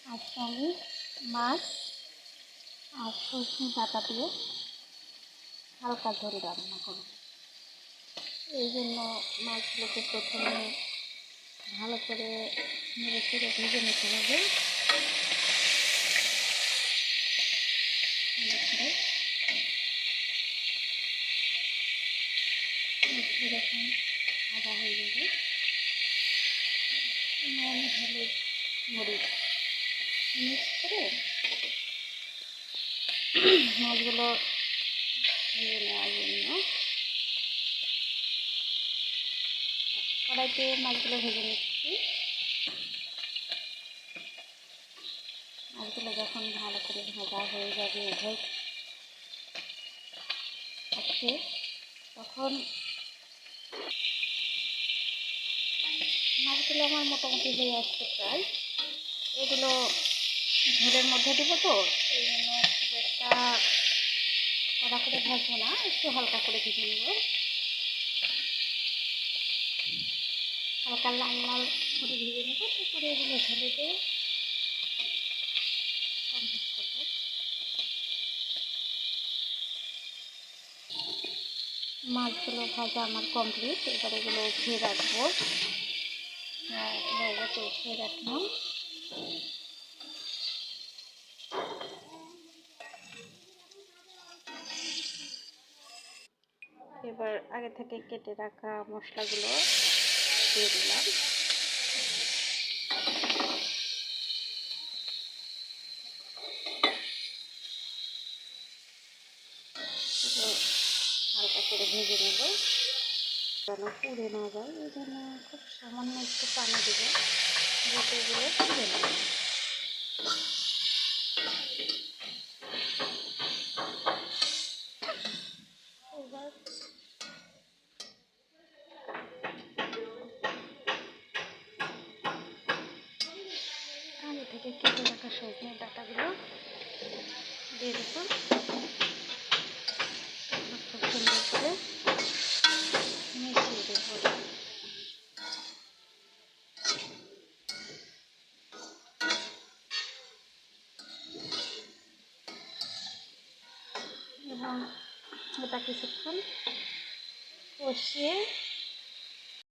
আজকে আমি মাছ আর সজনে ডাঁটা দিয়ে হালকা ঝোল রান্না করব। এই জন্য মাছগুলোকে প্রথমে ভালো করে নেড়ে চেড়ে ভেজে নিতে হবে। যখন ভাজা হয়ে যাবে নুন হলুদ মরিচ মিক্স করে মাছগুলো ভেজে নেওয়ার জন্য কড়াইতে মাছগুলো ভেজে নিচ্ছি। মাছগুলো যখন ভালো করে ভাজা হয়ে যাবে উভয় আছে তখন মাছগুলো আমার মোটামুটি হয়ে আসছে প্রায়। এগুলো ঝোলের মধ্যে দেবো তো এই জন্য খুব একটা কড়া করে ভাজবো না, একটু হালকা করে ভেজে নেব। হালকা লাল লাল করে ভেজে নেবো, তারপরে এগুলো ঝোলে দিয়ে কমপ্লিট করবো। মাছগুলো ভাজা আমার কমপ্লিট। এবার এগুলো উঠিয়ে রাখবো। জায়গাতে উঠিয়ে রাখলাম। এবার আগে থেকে কেটে রাখা মশলাগুলো দিয়ে দিলাম। হালকা করে ভেজে নেব যেন পুড়ে না যায়, এই জন্য খুব সামান্য একটু পানি দেবো যাতে এগুলো পুড়ে না যায়। এবার আগে থেকে কেটে রাখা সজনে ডাঁটাগুলো দিয়ে দেবো। খুব সুন্দর করে মিশিয়ে দেবো। এবং ওটা কিছুক্ষণ কষিয়ে